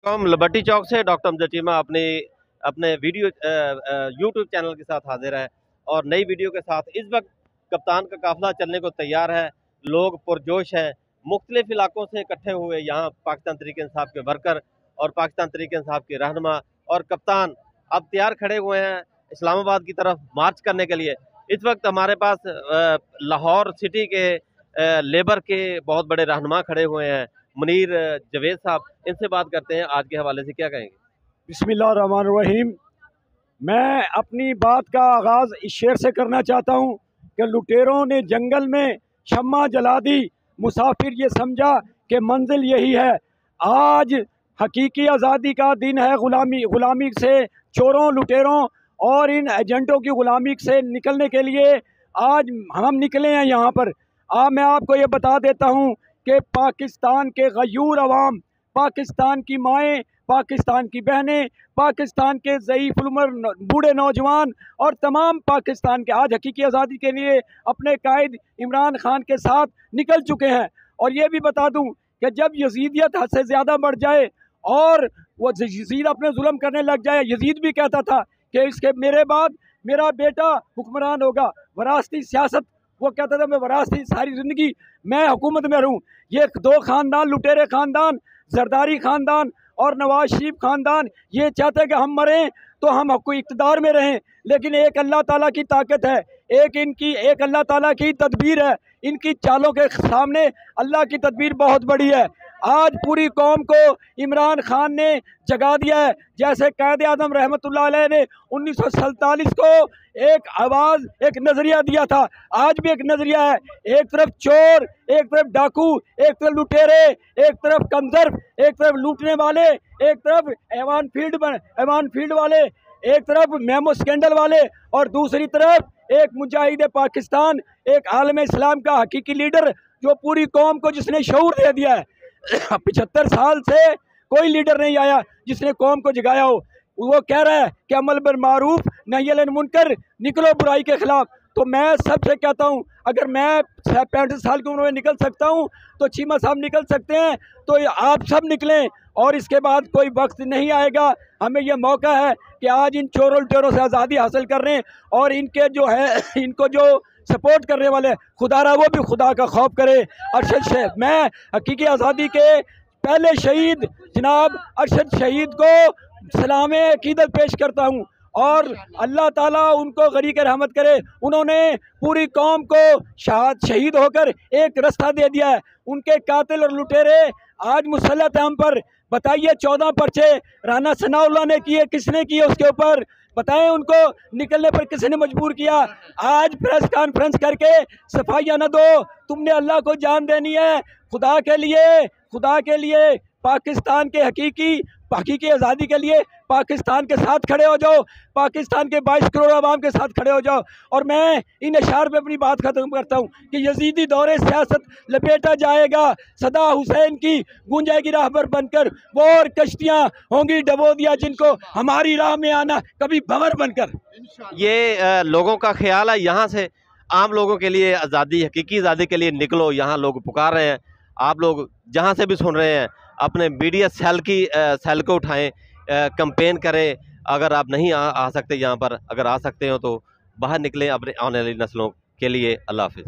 हम लिबर्टी चौक से डॉक्टर अमजद चीमा अपने वीडियो यूट्यूब चैनल के साथ हाजिर है और नई वीडियो के साथ। इस वक्त कप्तान का काफिला चलने को तैयार है, लोग पुरजोश हैं। मुख्तलिफ इलाकों से इकट्ठे हुए यहाँ पाकिस्तान तहरीक इंसाफ के वर्कर और पाकिस्तान तहरीक इंसाफ के रहनुमा और कप्तान अब तैयार खड़े हुए हैं इस्लामाबाद की तरफ मार्च करने के लिए। इस वक्त हमारे पास लाहौर सिटी के लेबर के बहुत बड़े रहनुमा खड़े हुए हैं, मुनीर जवेद साहब। इनसे बात करते हैं, आज के हवाले से क्या कहेंगे। बिस्मिल्लाहिर्रहमानिर्रहीम। मैं अपनी बात का आगाज़ इस शेर से करना चाहता हूँ कि लुटेरों ने जंगल में शम्मा जला दी, मुसाफिर ये समझा कि मंजिल यही है। आज हकीकी आज़ादी का दिन है। गुलामी से, चोरों लुटेरों और इन एजेंटों की गुलामी से निकलने के लिए आज हम निकले हैं यहाँ पर। मैं आपको ये बता देता हूँ कि पाकिस्तान के गयूर अवाम, पाकिस्तान की माएँ, पाकिस्तान की बहनें, पाकिस्तान के ज़ईफ़ उम्र बूढ़े नौजवान और तमाम पाकिस्तान के आज हकीकी आज़ादी के लिए अपने कायद इमरान खान के साथ निकल चुके हैं। और ये भी बता दूं कि जब यजीदियत हद से ज़्यादा बढ़ जाए और वो यजीद अपने जुल्म करने लग जाए, यजीद भी कहता था कि इसके मेरे बाद मेरा बेटा हुक्मरान होगा, वरासती सियासत, वो कहता था मैं वरासती सारी ज़िंदगी मैं हुकूमत में रहूँ। ये दो ख़ानदान, लुटेरे ख़ानदान, जरदारी ख़ानदान और नवाज शरीफ ख़ानदान, ये चाहते हैं कि हम मरें तो हम कोई इक़्तिदार में रहें। लेकिन एक अल्लाह ताला की ताकत है, एक अल्लाह ताला की तदबीर है। इनकी चालों के सामने अल्लाह की तदबीर बहुत बड़ी है। आज पूरी कौम को इमरान खान ने जगा दिया है। जैसे कायद आज़म रहमतुल्लाह अलैह ने 1947 को एक आवाज़, एक नज़रिया दिया था, आज भी एक नज़रिया है। एक तरफ चोर, एक तरफ डाकू, एक तरफ लुटेरे, एक तरफ कमजर, एक तरफ लूटने वाले, एक तरफ ऐवान फील्ड वाले, एक तरफ मेमो स्कैंडल वाले और दूसरी तरफ एक मुजाहिद पाकिस्तान, एक आलम इस्लाम का हकीकी लीडर जो पूरी कौम को जिसने शऊर दे दिया है। 75 साल से कोई लीडर नहीं आया जिसने कौम को जगाया हो। वो कह रहा है कि अमल बिल मारूफ नही अनिल मुनकर, निकलो बुराई के खिलाफ। तो मैं सबसे कहता हूँ, अगर मैं 65 साल की उम्र में निकल सकता हूँ तो चीमा साहब निकल सकते हैं, तो आप सब निकलें। और इसके बाद कोई वक्त नहीं आएगा। हमें यह मौका है कि आज इन चोरों लुटेरों से आज़ादी हासिल कर रहे हैं और इनके जो है, इनको जो सपोर्ट करने वाले खुदारा वो भी खुदा का खौफ करे। अरशद, मैं हकीकी आज़ादी के पहले शहीद जनाब अरशद शहीद को सलाम अकीदत पेश करता हूँ और अल्लाह ताला उनको गरीक रहमत करे। उन्होंने पूरी कौम को शहीद होकर एक रास्ता दे दिया है। उनके कातिल और लुटेरे आज मुसल्लत हैं हम पर। बताइए 14 पर्चे राना सनाउल्लाह ने किए, किसने किए उसके ऊपर? बताएं उनको निकलने पर किसने मजबूर किया? आज प्रेस कॉन्फ्रेंस करके सफाइयाँ न दो, तुमने अल्लाह को जान देनी है। खुदा के लिए पाकिस्तान के हकीकी आज़ादी के लिए पाकिस्तान के साथ खड़े हो जाओ, पाकिस्तान के 22 करोड़ आवाम के साथ खड़े हो जाओ। और मैं इन अशार पे अपनी बात ख़त्म करता हूँ कि यजीदी दौरे सियासत लपेटा जाएगा, सदा हुसैन की गूंजेगी राहबर बनकर, वो और कश्तियाँ होंगी डबो दिया जिनको हमारी राह में आना कभी भंवर बनकर। ये लोगों का ख्याल है। यहाँ से आम लोगों के लिए आज़ादी, हकीकी आज़ादी के लिए निकलो, यहाँ लोग पुकार रहे हैं। आप लोग जहाँ से भी सुन रहे हैं अपने मीडिया सेल को उठाएं, कैंपेन करें। अगर आप नहीं आ सकते यहाँ पर, अगर आ सकते हो तो बाहर निकलें अपने आने वाली नस्लों के लिए। अल्लाह हाफिज़।